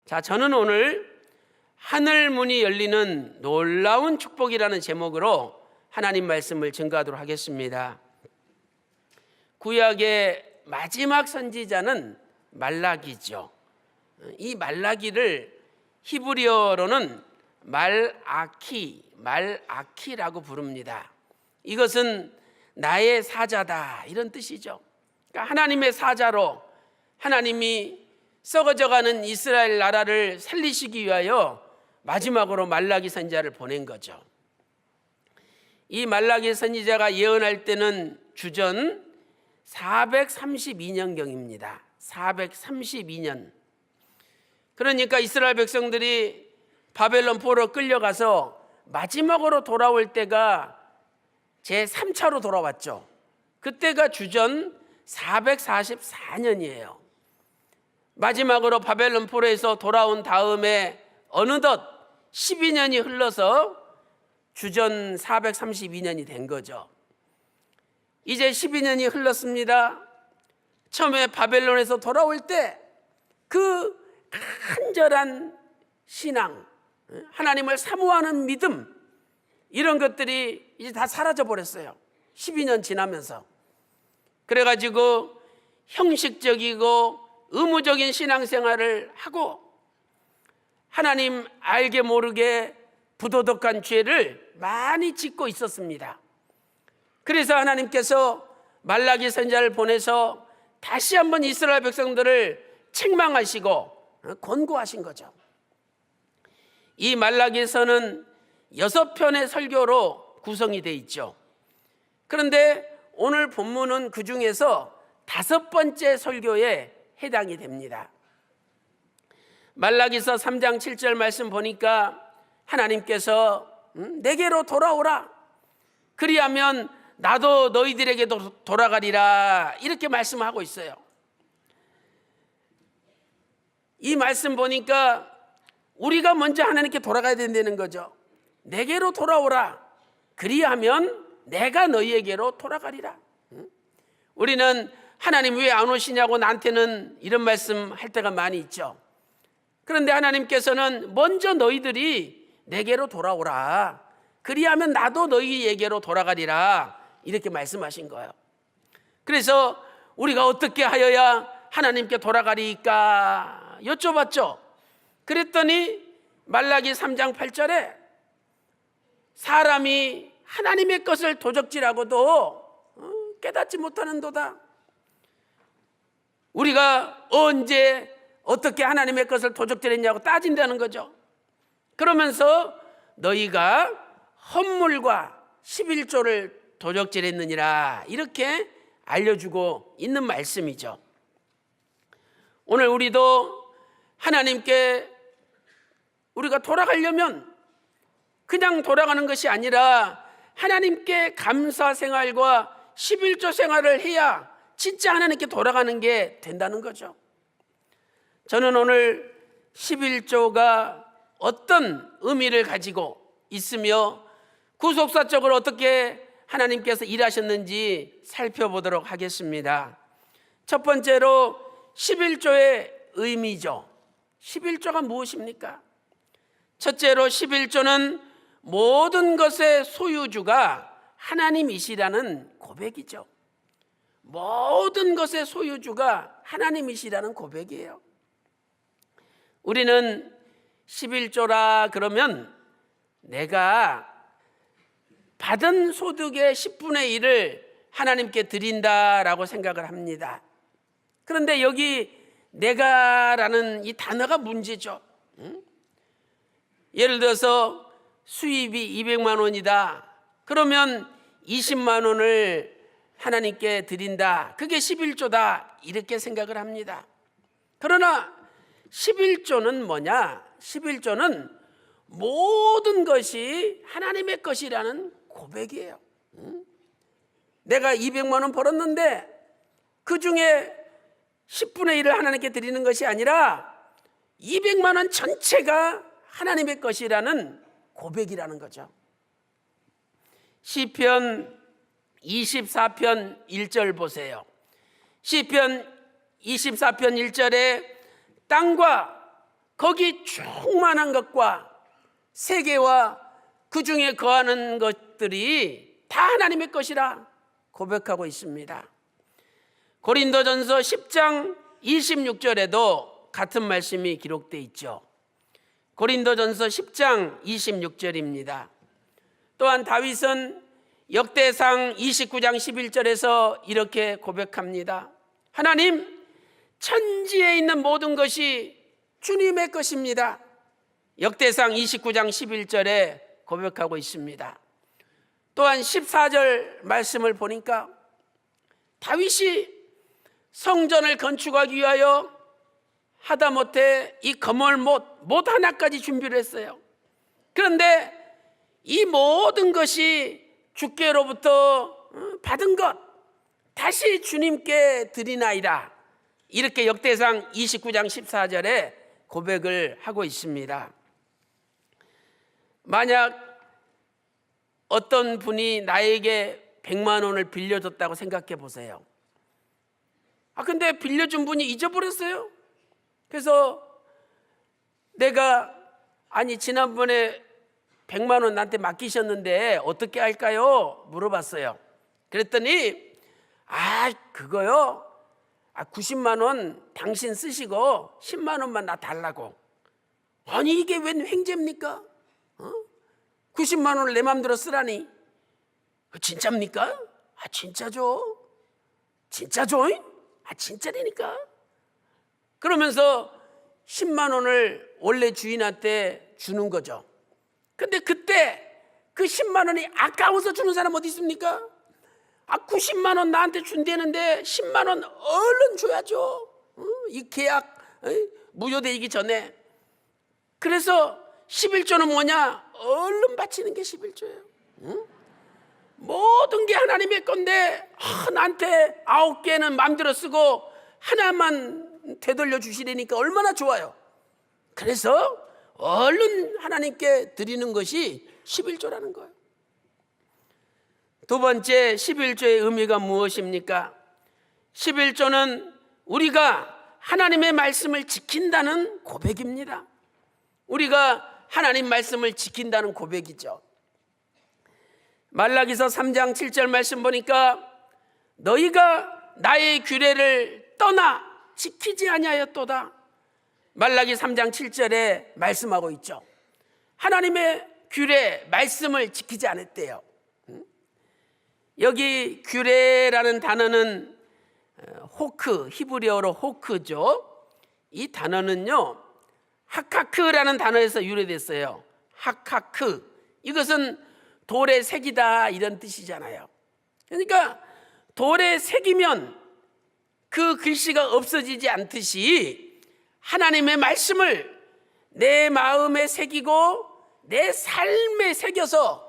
자, 저는 오늘 하늘 문이 열리는 놀라운 축복이라는 제목으로 하나님 말씀을 증거하도록 하겠습니다. 구약의 마지막 선지자는 말라기죠. 이 말라기를 히브리어로는 말아키라고 부릅니다. 이것은 나의 사자다, 이런 뜻이죠. 그러니까 하나님의 사자로 하나님이 썩어져가는 이스라엘 나라를 살리시기 위하여 마지막으로 말라기 선지자를 보낸 거죠. 이 말라기 선지자가 예언할 때는 주전 432년경입니다. 432년. 그러니까 이스라엘 백성들이 바벨론 포로 끌려가서 마지막으로 돌아올 때가 제3차로 돌아왔죠. 그때가 주전 444년이에요. 마지막으로 바벨론 포로에서 돌아온 다음에 어느덧 12년이 흘러서 주전 432년이 된 거죠. 이제 12년이 흘렀습니다. 처음에 바벨론에서 돌아올 때 그 간절한 신앙, 하나님을 사모하는 믿음, 이런 것들이 이제 다 사라져 버렸어요. 12년 지나면서. 그래가지고 형식적이고 의무적인 신앙생활을 하고 하나님 알게 모르게 부도덕한 죄를 많이 짓고 있었습니다. 그래서 하나님께서 말라기 선지자를 보내서 다시 한번 이스라엘 백성들을 책망하시고 권고하신 거죠. 이 말라기서는 6편의 설교로 구성이 되어 있죠. 그런데 오늘 본문은 그 중에서 5번째 설교에 해당이 됩니다. 말라기서 3장 7절 말씀 보니까 하나님께서 내게로 돌아오라, 그리하면 나도 너희들에게도 돌아가리라, 이렇게 말씀하고 있어요. 이 말씀 보니까 우리가 먼저 하나님께 돌아가야 된다는 거죠. 내게로 돌아오라, 그리하면 내가 너희에게로 돌아가리라. 우리는 하나님 왜 안 오시냐고 나한테는 이런 말씀 할 때가 많이 있죠. 그런데 하나님께서는 먼저 너희들이 내게로 돌아오라, 그리하면 나도 너희에게로 돌아가리라, 이렇게 말씀하신 거예요. 그래서 우리가 어떻게 하여야 하나님께 돌아가리까 여쭤봤죠. 그랬더니 말라기 3장 8절에 사람이 하나님의 것을 도적질하고도 깨닫지 못하는도다. 우리가 언제 어떻게 하나님의 것을 도적질했냐고 따진다는 거죠. 그러면서 너희가 헌물과 11조를 도적질했느니라, 이렇게 알려주고 있는 말씀이죠. 오늘 우리도 하나님께 우리가 돌아가려면 그냥 돌아가는 것이 아니라 하나님께 감사 생활과 11조 생활을 해야 진짜 하나님께 돌아가는 게 된다는 거죠. 저는 오늘 11조가 어떤 의미를 가지고 있으며 구속사적으로 어떻게 하나님께서 일하셨는지 살펴보도록 하겠습니다. 첫 번째로 11조의 의미죠. 11조가 무엇입니까? 첫째로 11조는 모든 것의 소유주가 하나님이시라는 고백이죠. 모든 것의 소유주가 하나님이시라는 고백이에요. 우리는 11조라 그러면 내가 받은 소득의 10분의 1을 하나님께 드린다라고 생각을 합니다. 그런데 여기 내가라는 이 단어가 문제죠. 예를 들어서 수입이 200만 원이다. 그러면 20만 원을 하나님께 드린다. 그게 11조다. 이렇게 생각을 합니다. 그러나 11조는 뭐냐? 11조는 모든 것이 하나님의 것이라는 고백이에요. 내가 200만 원 벌었는데 그 중에 10분의 1을 하나님께 드리는 것이 아니라 200만 원 전체가 하나님의 것이라는 고백이라는 거죠. 시편 24편 1절 보세요. 시편 24편 1절에 땅과 거기 충만한 것과 세계와 그 중에 거하는 것들이 다 하나님의 것이라 고백하고 있습니다. 고린도전서 10장 26절에도 같은 말씀이 기록되어 있죠. 고린도전서 10장 26절입니다. 또한 다윗은 역대상 29장 11절에서 이렇게 고백합니다. 하나님, 천지에 있는 모든 것이 주님의 것입니다. 역대상 29장 11절에 고백하고 있습니다. 또한 14절 말씀을 보니까 다윗이 성전을 건축하기 위하여 하다못해 이 거물 못 하나까지 준비를 했어요. 그런데 이 모든 것이 주께로부터 받은 것 다시 주님께 드리나이다, 이렇게 역대상 29장 14절에 고백을 하고 있습니다. 만약 어떤 분이 나에게 100만 원을 빌려줬다고 생각해 보세요. 근데 빌려준 분이 잊어버렸어요. 그래서 내가 지난번에 100만 원 나한테 맡기셨는데 어떻게 할까요? 물어봤어요. 그랬더니 그거요? 90만 원 당신 쓰시고 10만 원만 나 달라고. 아니 이게 웬 횡재입니까? 90만 원을 내 마음대로 쓰라니. 진짜입니까? 진짜죠. 진짜죠? 진짜라니까. 그러면서 10만 원을 원래 주인한테 주는 거죠. 근데 그때 그 10만 원이 아까워서 주는 사람 어디 있습니까? 90만 원 나한테 준다는데 10만 원 얼른 줘야죠. 이 계약 무효되기 전에. 그래서 11조는 뭐냐? 얼른 바치는 게 11조예요. 모든 게 하나님의 건데 나한테 9개는 마음대로 쓰고 하나만 되돌려 주시려니까 얼마나 좋아요. 그래서 얼른 하나님께 드리는 것이 11조라는 거예요. 두 번째, 11조의 의미가 무엇입니까? 11조는 우리가 하나님의 말씀을 지킨다는 고백입니다. 우리가 하나님 말씀을 지킨다는 고백이죠. 말라기서 3장 7절 말씀 보니까 너희가 나의 규례를 떠나 지키지 아니하였도다. 말라기 3장 7절에 말씀하고 있죠. 하나님의 규례, 말씀을 지키지 않았대요. 여기 규례라는 단어는 호크, 히브리어로 호크죠. 이 단어는요, 하카크라는 단어에서 유래됐어요. 하카크. 이것은 돌에 새기다 이런 뜻이잖아요. 그러니까 돌에 새기면 그 글씨가 없어지지 않듯이 하나님의 말씀을 내 마음에 새기고 내 삶에 새겨서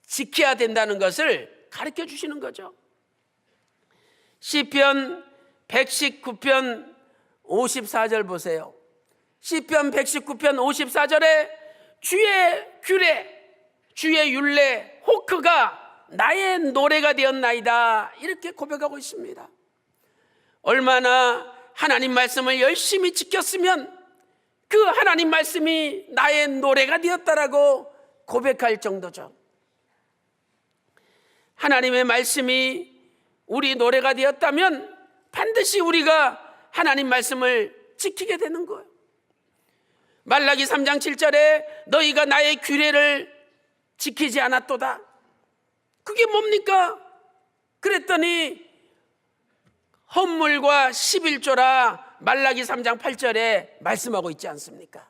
지켜야 된다는 것을 가르쳐 주시는 거죠. 시편 119편 54절 보세요. 시편 119편 54절에 주의 규례, 주의 율례, 호크가 나의 노래가 되었나이다, 이렇게 고백하고 있습니다. 얼마나 하나님 말씀을 열심히 지켰으면 그 하나님 말씀이 나의 노래가 되었다라고 고백할 정도죠. 하나님의 말씀이 우리 노래가 되었다면 반드시 우리가 하나님 말씀을 지키게 되는 거예요. 말라기 3장 7절에 너희가 나의 규례를 지키지 않았도다. 그게 뭡니까? 그랬더니 헌물과 11조라 말라기 3장 8절에 말씀하고 있지 않습니까?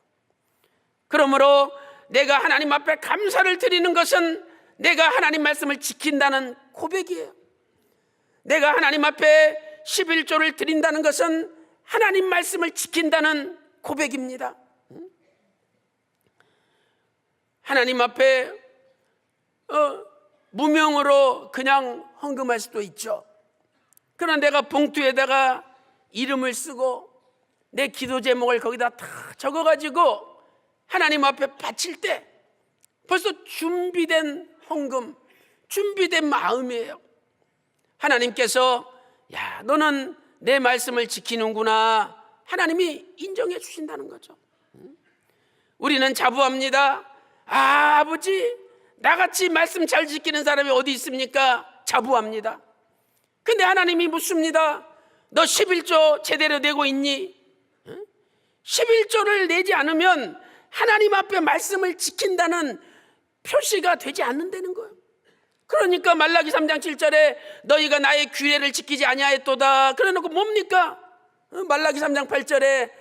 그러므로 내가 하나님 앞에 감사를 드리는 것은 내가 하나님 말씀을 지킨다는 고백이에요. 내가 하나님 앞에 11조를 드린다는 것은 하나님 말씀을 지킨다는 고백입니다. 하나님 앞에 무명으로 그냥 헌금할 수도 있죠. 그러나 내가 봉투에다가 이름을 쓰고 내 기도 제목을 거기다 다 적어가지고 하나님 앞에 바칠 때 벌써 준비된 헌금, 준비된 마음이에요. 하나님께서 야, 너는 내 말씀을 지키는구나, 하나님이 인정해 주신다는 거죠. 우리는 자부합니다. 아버지, 나같이 말씀 잘 지키는 사람이 어디 있습니까? 자부합니다. 근데 하나님이 묻습니다. 너 11조 제대로 내고 있니? 11조를 내지 않으면 하나님 앞에 말씀을 지킨다는 표시가 되지 않는다는 거예요. 그러니까 말라기 3장 7절에 너희가 나의 규례를 지키지 아니하였도다. 그래놓고 뭡니까? 말라기 3장 8절에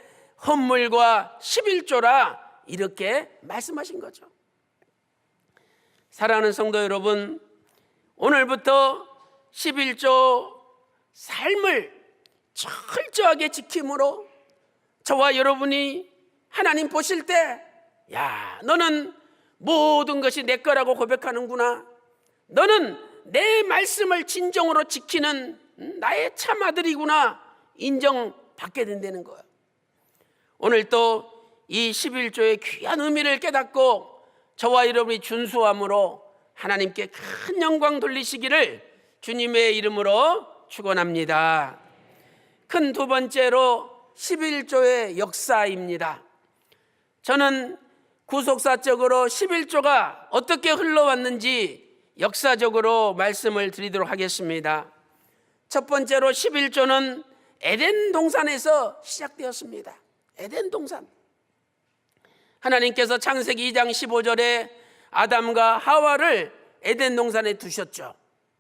헌물과 11조라 이렇게 말씀하신 거죠. 사랑하는 성도 여러분, 오늘부터 11조 삶을 철저하게 지킴으로 저와 여러분이 하나님 보실 때, 야, 너는 모든 것이 내 거라고 고백하는구나. 너는 내 말씀을 진정으로 지키는 나의 참 아들이구나 인정받게 된다는 거예요. 오늘 또 이 11조의 귀한 의미를 깨닫고 저와 여러분이 준수함으로 하나님께 큰 영광 돌리시기를 주님의 이름으로 축원합니다. 큰 두 번째로 11조의 역사입니다. 저는 구속사적으로 11조가 어떻게 흘러왔는지 역사적으로 말씀을 드리도록 하겠습니다. 첫 번째로 11조는 에덴 동산에서 시작되었습니다. 에덴 동산. 하나님께서 창세기 2장 15절에 아담과 하와를 에덴 동산에 두셨죠.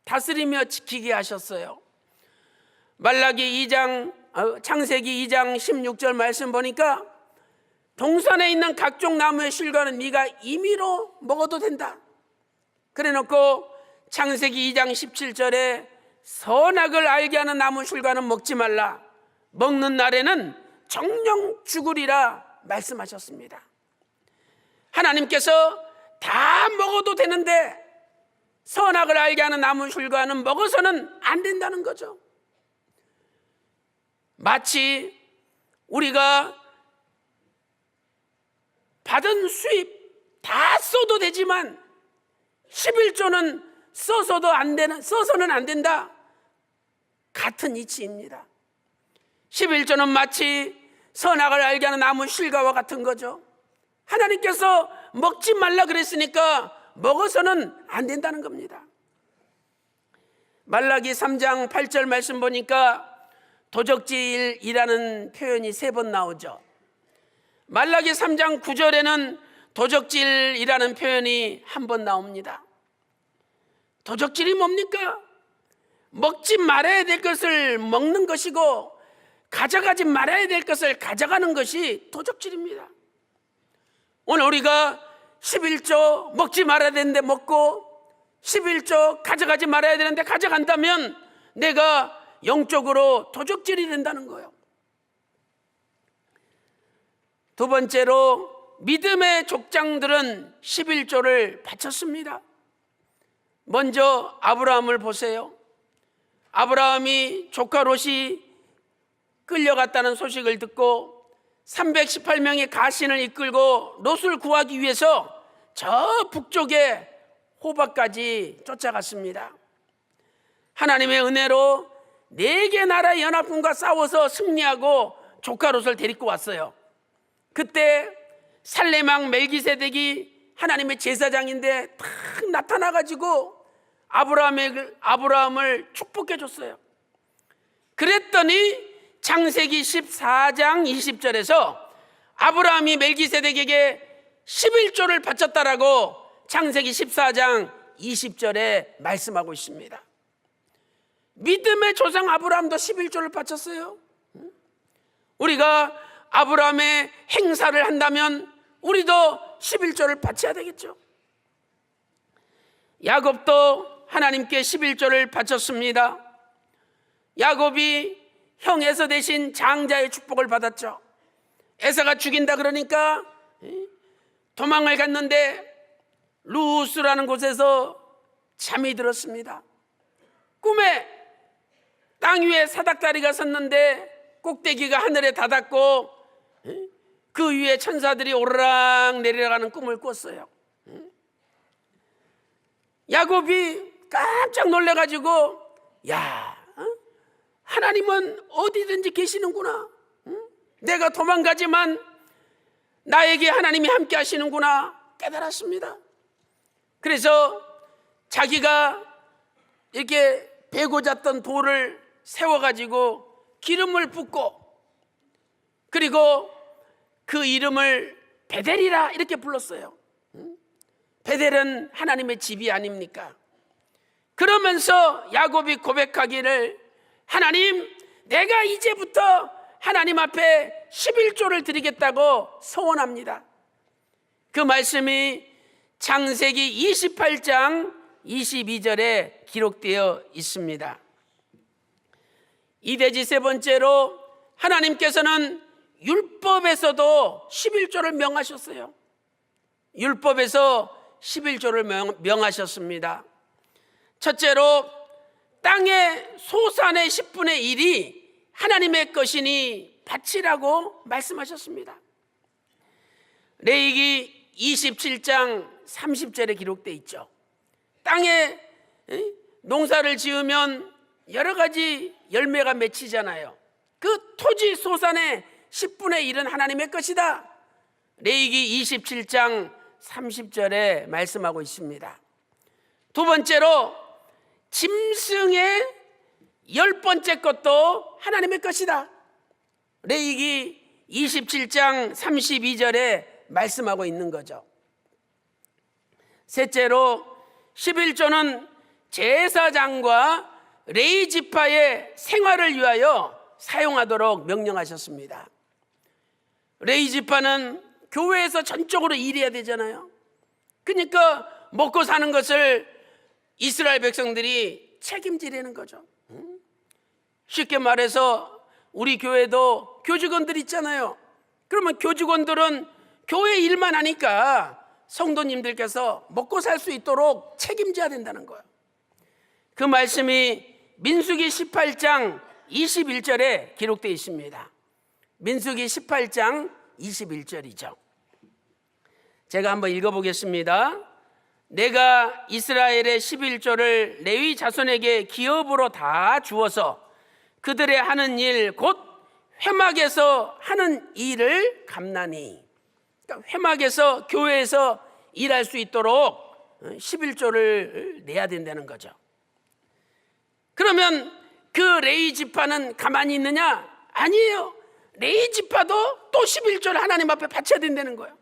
다스리며 지키게 하셨어요. 창세기 2장 16절 말씀 보니까 동산에 있는 각종 나무의 실과는 네가 임의로 먹어도 된다. 그래놓고 창세기 2장 17절에 선악을 알게 하는 나무 실과는 먹지 말라. 먹는 날에는 정령 죽으리라 말씀하셨습니다. 하나님께서 다 먹어도 되는데 선악을 알게 하는 나무 실과는 먹어서는 안 된다는 거죠. 마치 우리가 받은 수입 다 써도 되지만 11조는 써서는 안 된다. 같은 이치입니다. 11조는 마치 선악을 알게 하는 나무 실과와 같은 거죠. 하나님께서 먹지 말라 그랬으니까 먹어서는 안 된다는 겁니다. 말라기 3장 8절 말씀 보니까 도적질이라는 표현이 3번 나오죠. 말라기 3장 9절에는 도적질이라는 표현이 1번 나옵니다. 도적질이 뭡니까? 먹지 말아야 될 것을 먹는 것이고 가져가지 말아야 될 것을 가져가는 것이 도적질입니다. 오늘 우리가 11조 먹지 말아야 되는데 먹고 11조 가져가지 말아야 되는데 가져간다면 내가 영적으로 도적질이 된다는 거예요. 두 번째로 믿음의 족장들은 11조를 바쳤습니다. 먼저 아브라함을 보세요. 아브라함이 조카 롯이 끌려갔다는 소식을 듣고 318명의 가신을 이끌고 롯을 구하기 위해서 저 북쪽의 호박까지 쫓아갔습니다. 하나님의 은혜로 4개 나라의 연합군과 싸워서 승리하고 조카 롯을 데리고 왔어요. 그때 살레망 멜기세덱이 하나님의 제사장인데 탁 나타나가지고 아브라함을 축복해 줬어요. 그랬더니 창세기 14장 20절에서 아브라함이 멜기세덱에게 11조를 바쳤다라고 창세기 14장 20절에 말씀하고 있습니다. 믿음의 조상 아브라함도 11조를 바쳤어요. 우리가 아브라함의 행사를 한다면 우리도 11조를 바쳐야 되겠죠. 야곱도 하나님께 11조를 바쳤습니다. 야곱이 형 에서 대신 장자의 축복을 받았죠. 에서가 죽인다 그러니까 도망을 갔는데 루스라는 곳에서 잠이 들었습니다. 꿈에 땅 위에 사닥다리가 섰는데 꼭대기가 하늘에 닿았고 그 위에 천사들이 오르락 내려가는 꿈을 꿨어요. 야곱이 깜짝 놀래가지고 하나님은 어디든지 계시는구나. 내가 도망가지만 나에게 하나님이 함께 하시는구나 깨달았습니다. 그래서 자기가 이렇게 베고 잤던 돌을 세워가지고 기름을 붓고, 그리고 그 이름을 베델이라 이렇게 불렀어요. 베델은 하나님의 집이 아닙니까? 그러면서 야곱이 고백하기를, 하나님, 내가 이제부터 하나님 앞에 11조를 드리겠다고 소원합니다. 그 말씀이 창세기 28장 22절에 기록되어 있습니다. 이대지 세 번째로 하나님께서는 율법에서도 11조를 명하셨어요. 율법에서 11조를 명하셨습니다. 첫째로 땅의 소산의 10분의 1이 하나님의 것이니 바치라고 말씀하셨습니다. 레위기 27장 30절에 기록되어 있죠. 땅에 농사를 지으면 여러 가지 열매가 맺히잖아요. 그 토지 소산의 10분의 1은 하나님의 것이다. 레위기 27장 30절에 말씀하고 있습니다. 두 번째로 짐승의 10번째 것도 하나님의 것이다. 레위기 27장 32절에 말씀하고 있는 거죠. 셋째로 11조는 제사장과 레위 지파의 생활을 위하여 사용하도록 명령하셨습니다. 레위 지파는 교회에서 전적으로 일해야 되잖아요. 그러니까 먹고 사는 것을 이스라엘 백성들이 책임지려는 거죠. 쉽게 말해서 우리 교회도 교직원들 있잖아요. 그러면 교직원들은 교회 일만 하니까 성도님들께서 먹고 살 수 있도록 책임져야 된다는 거예요. 그 말씀이 민수기 18장 21절에 기록되어 있습니다. 민수기 18장 21절이죠. 제가 한번 읽어보겠습니다. 내가 이스라엘의 11조를 레위 자손에게 기업으로 다 주어서 그들의 하는 일 곧 회막에서 하는 일을 감나니, 그러니까 회막에서 교회에서 일할 수 있도록 11조를 내야 된다는 거죠. 그러면 그 레위 지파는 가만히 있느냐? 아니에요. 레위 지파도 또 11조를 하나님 앞에 바쳐야 된다는 거예요.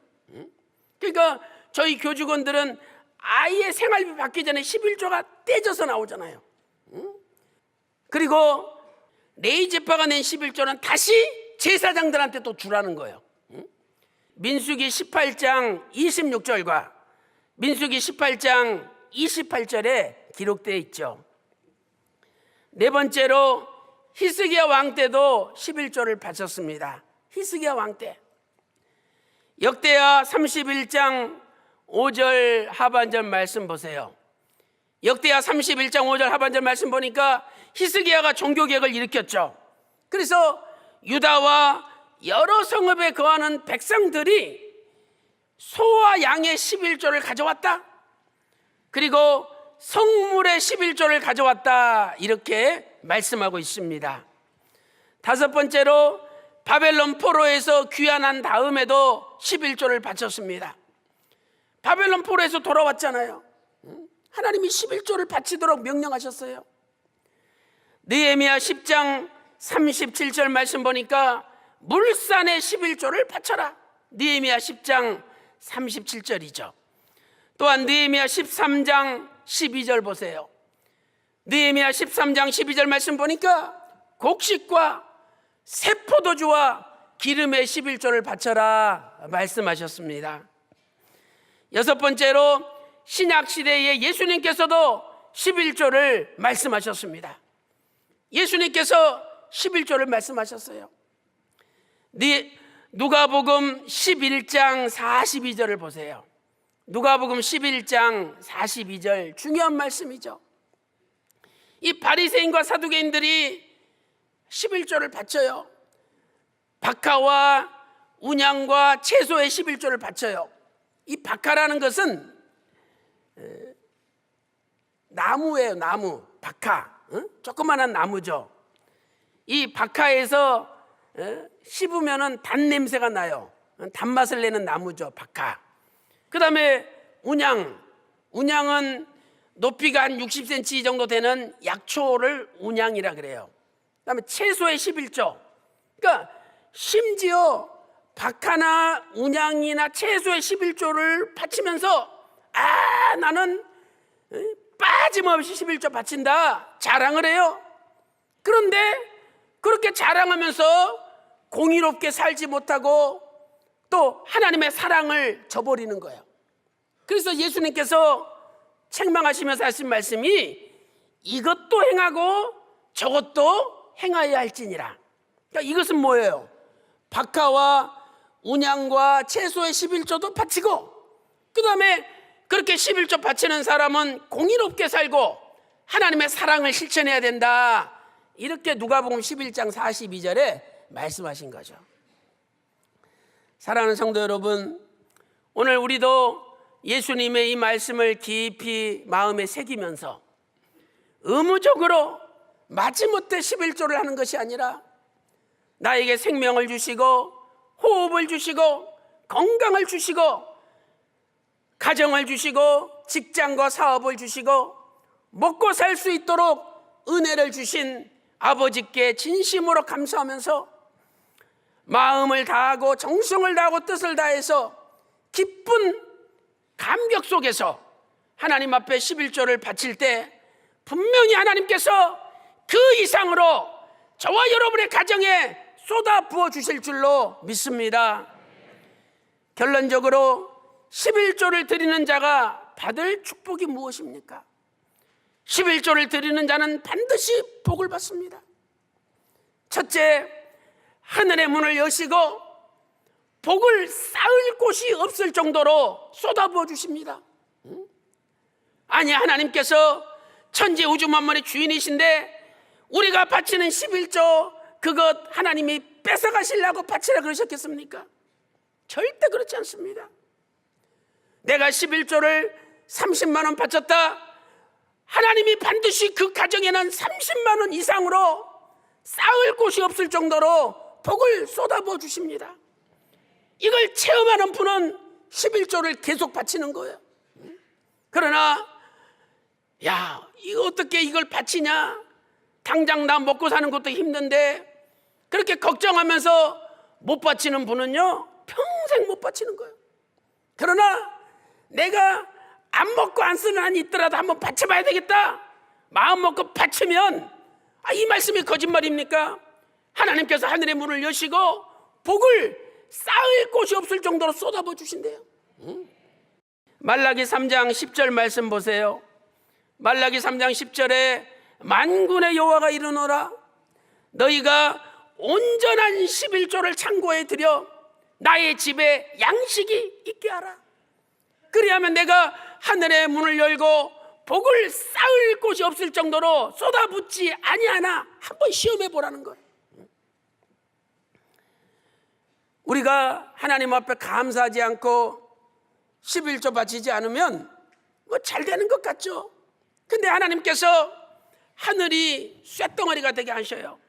그러니까 저희 교직원들은 아예 생활비 받기 전에 11조가 떼져서 나오잖아요. 그리고 레위 지파가 낸 11조는 다시 제사장들한테 또 주라는 거예요. 민수기 18장 26절과 민수기 18장 28절에 기록되어 있죠. 네 번째로 히스기야 왕 때도 11조를 바쳤습니다. 히스기야 왕 때. 역대하 31장 5절 하반절 말씀 보세요. 역대하 31장 5절 하반절 말씀 보니까 히스기야가 종교개혁을 일으켰죠. 그래서 유다와 여러 성읍에 거하는 백성들이 소와 양의 11조를 가져왔다. 그리고 성물의 11조를 가져왔다. 이렇게 말씀하고 있습니다. 다섯 번째로 바벨론 포로에서 귀환한 다음에도 11조를 바쳤습니다. 바벨론 포로에서 돌아왔잖아요. 하나님이 11조를 바치도록 명령하셨어요. 느헤미야 10장 37절 말씀 보니까 물산의 11조를 바쳐라. 느헤미야 10장 37절이죠. 또한 느헤미야 13장 12절 보세요. 느헤미야 13장 12절 말씀 보니까 곡식과 새 포도주와 기름의 11조를 바쳐라 말씀하셨습니다. 여섯 번째로 신약시대에 예수님께서도 11조를 말씀하셨습니다. 예수님께서 11조를 말씀하셨어요. 누가복음 11장 42절을 보세요. 누가복음 11장 42절 중요한 말씀이죠. 이 바리새인과 사두개인들이 11조를 바쳐요. 박하와 운양과 채소의 11조를 바쳐요. 이 박하라는 것은 나무예요. 나무, 박하. 조그만한 나무죠. 이 박하에서 씹으면 단 냄새가 나요. 단맛을 내는 나무죠. 박하. 그 다음에 운양은 높이가 한 60cm 정도 되는 약초를 운양이라 그래요. 그 다음에 채소의 11조. 그러니까 심지어 박하나 운양이나 채소의 11조를 바치면서 나는 빠짐없이 11조 바친다 자랑을 해요. 그런데 그렇게 자랑하면서 공의롭게 살지 못하고 또 하나님의 사랑을 저버리는 거예요. 그래서 예수님께서 책망하시면서 하신 말씀이 이것도 행하고 저것도 행하여야 할지니라. 그러니까 이것은 뭐예요? 박하와 운양과 채소의 11조도 바치고, 그 다음에 그렇게 11조 바치는 사람은 공의롭게 살고 하나님의 사랑을 실천해야 된다. 이렇게 누가복음 11장 42절에 말씀하신 거죠. 사랑하는 성도 여러분, 오늘 우리도 예수님의 이 말씀을 깊이 마음에 새기면서 의무적으로 마지못해 11조를 하는 것이 아니라 나에게 생명을 주시고 호흡을 주시고 건강을 주시고 가정을 주시고 직장과 사업을 주시고 먹고 살 수 있도록 은혜를 주신 아버지께 진심으로 감사하면서 마음을 다하고 정성을 다하고 뜻을 다해서 기쁜 감격 속에서 하나님 앞에 11조를 바칠 때 분명히 하나님께서 그 이상으로 저와 여러분의 가정에 쏟아 부어 주실 줄로 믿습니다. 결론적으로 11조를 드리는 자가 받을 축복이 무엇입니까? 11조를 드리는 자는 반드시 복을 받습니다. 첫째, 하늘의 문을 여시고 복을 쌓을 곳이 없을 정도로 쏟아부어 주십니다. 아니, 하나님께서 천지 우주 만물의 주인이신데 우리가 바치는 11조 그것 하나님이 뺏어가시려고 바치라 그러셨겠습니까? 절대 그렇지 않습니다. 내가 11조를 30만 원 바쳤다, 하나님이 반드시 그 가정에는 30만 원 이상으로 쌓을 곳이 없을 정도로 복을 쏟아부어 주십니다. 이걸 체험하는 분은 11조를 계속 바치는 거예요. 그러나 이거 어떻게 이걸 바치냐, 당장 나 먹고 사는 것도 힘든데 그렇게 걱정하면서 못 바치는 분은요 평생 못 바치는 거예요. 그러나 내가 안 먹고 안 쓰는 한이 있더라도 한번 바쳐봐야 되겠다 마음 먹고 바치면 이 말씀이 거짓말입니까? 하나님께서 하늘의 문을 여시고 복을 쌓을 곳이 없을 정도로 쏟아부어 주신대요. 말라기 3장 10절 말씀 보세요. 말라기 3장 10절에 만군의 여호와가 이르노라, 너희가 온전한 11조를 창고에 들여 나의 집에 양식이 있게 하라. 그리하면 내가 하늘의 문을 열고 복을 쌓을 곳이 없을 정도로 쏟아붓지 아니하나. 한번 시험해 보라는 거예요. 우리가 하나님 앞에 감사하지 않고 11조 바치지 않으면 잘 되는 것 같죠. 근데 하나님께서 하늘이 쇳덩어리가 되게 하셔요.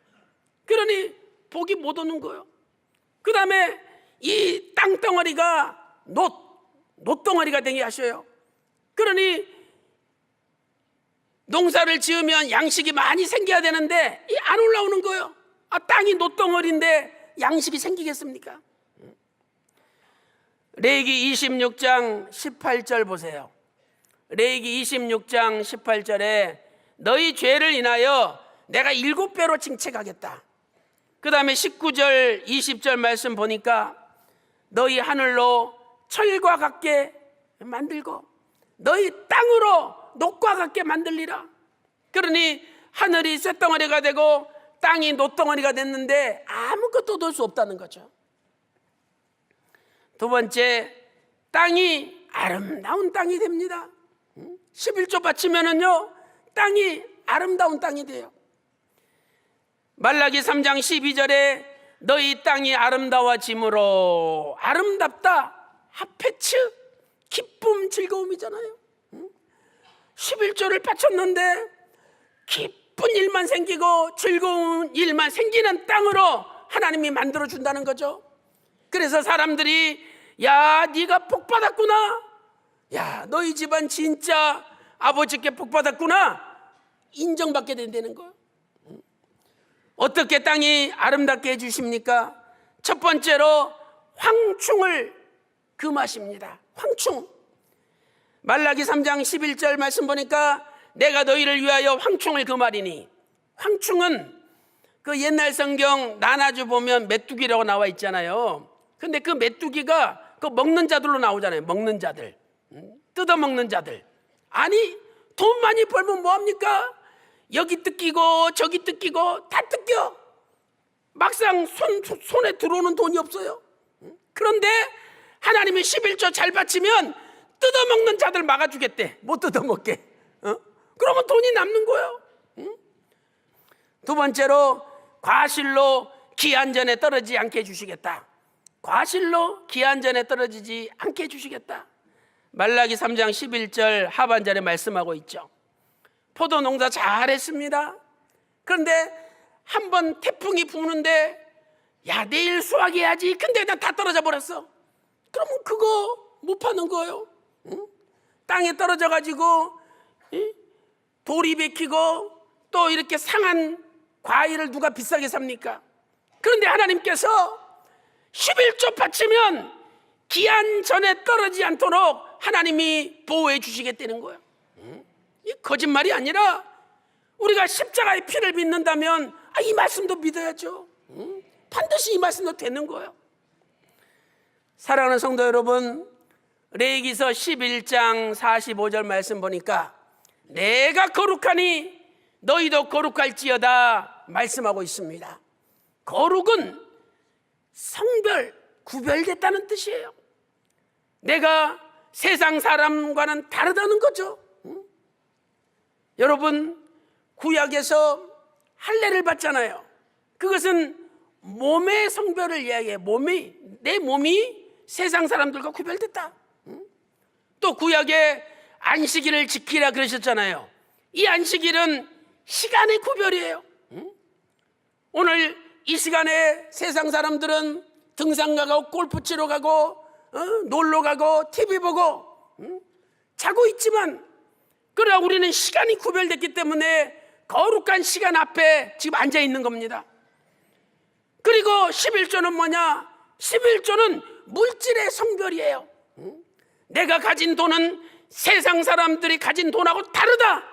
그러니 복이 못 오는 거예요. 그 다음에 이 땅덩어리가 놋덩어리가 되게 하셔요. 그러니 농사를 지으면 양식이 많이 생겨야 되는데 안 올라오는 거예요. 땅이 놋덩어리인데 양식이 생기겠습니까? 레위기 26장 18절 보세요. 레위기 26장 18절에 너희 죄를 인하여 내가 7배로 징책하겠다. 그 다음에 19절 20절 말씀 보니까 너희 하늘로 철과 같게 만들고 너희 땅으로 놋과 같게 만들리라. 그러니 하늘이 쇳덩어리가 되고 땅이 놋덩어리가 됐는데 아무것도 얻을 수 없다는 거죠. 두 번째, 땅이 아름다운 땅이 됩니다. 11조 바치면은요 땅이 아름다운 땅이 돼요. 말라기 3장 12절에 너희 땅이 아름다워짐으로, 아름답다, 하페츠, 기쁨, 즐거움이잖아요. 11조를 바쳤는데 기쁜 일만 생기고 즐거운 일만 생기는 땅으로 하나님이 만들어준다는 거죠. 그래서 사람들이 야, 네가 복 받았구나, 야, 너희 집안 진짜 아버지께 복 받았구나, 인정받게 된다는 거예요. 어떻게 땅이 아름답게 해주십니까? 첫 번째로 황충을 금하십니다. 황충. 말라기 3장 11절 말씀 보니까 내가 너희를 위하여 황충을 금하리니, 황충은 그 옛날 성경 나눠주 보면 메뚜기라고 나와 있잖아요. 근데 그 메뚜기가 그 먹는 자들로 나오잖아요. 먹는 자들, 뜯어먹는 자들. 아니, 돈 많이 벌면 뭐합니까? 여기 뜯기고 저기 뜯기고 다 뜯겨. 막상 손에 들어오는 돈이 없어요. 그런데 하나님이 11조 잘 바치면 뜯어먹는 자들 막아주겠대. 못 뜯어먹게. 그러면 돈이 남는 거예요. 두 번째로 과실로 기한전에 떨어지지 않게 해주시겠다. 과실로 기한전에 떨어지지 않게 해주시겠다. 말라기 3장 11절 하반절에 말씀하고 있죠. 포도 농사 잘했습니다. 그런데 한번 태풍이 부는데 야, 내일 수확해야지. 근데 나 다 떨어져 버렸어. 그러면 그거 못 파는 거예요. 땅에 떨어져 가지고 돌이 베끼고 또 이렇게 상한 과일을 누가 비싸게 삽니까? 그런데 하나님께서 11조 바치면 기한 전에 떨어지지 않도록 하나님이 보호해 주시겠다는 거예요. 이 거짓말이 아니라 우리가 십자가의 피를 믿는다면 이 말씀도 믿어야죠. 반드시 이 말씀도 되는 거예요. 사랑하는 성도 여러분, 레위기서 11장 45절 말씀 보니까 내가 거룩하니 너희도 거룩할지어다 말씀하고 있습니다. 거룩은 성별, 구별됐다는 뜻이에요. 내가 세상 사람과는 다르다는 거죠. 여러분, 구약에서 할례를 받잖아요. 그것은 몸의 성별을 이야기해요. 내 몸이 세상 사람들과 구별됐다. 또 구약에 안식일을 지키라 그러셨잖아요. 이 안식일은 시간의 구별이에요. 오늘 이 시간에 세상 사람들은 등산 가고 골프 치러 가고 놀러 가고 TV 보고 자고 있지만, 그러나 우리는 시간이 구별됐기 때문에 거룩한 시간 앞에 지금 앉아 있는 겁니다. 그리고 11조는 뭐냐? 11조는 물질의 성별이에요. 내가 가진 돈은 세상 사람들이 가진 돈하고 다르다.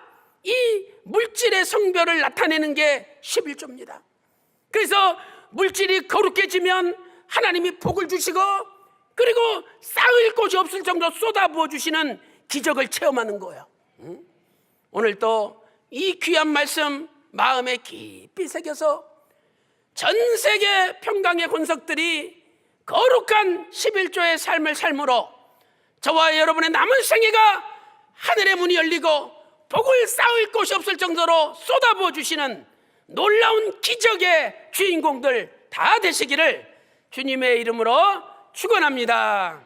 이 물질의 성별을 나타내는 게 11조입니다. 그래서 물질이 거룩해지면 하나님이 복을 주시고, 그리고 쌓을 곳이 없을 정도로 쏟아부어 주시는 기적을 체험하는 거예요. 오늘 또 이 귀한 말씀 마음에 깊이 새겨서 전 세계 평강의 권석들이 거룩한 11조의 삶을 삶으로 저와 여러분의 남은 생애가 하늘의 문이 열리고 복을 쌓을 곳이 없을 정도로 쏟아부어 주시는 놀라운 기적의 주인공들 다 되시기를 주님의 이름으로 축원합니다.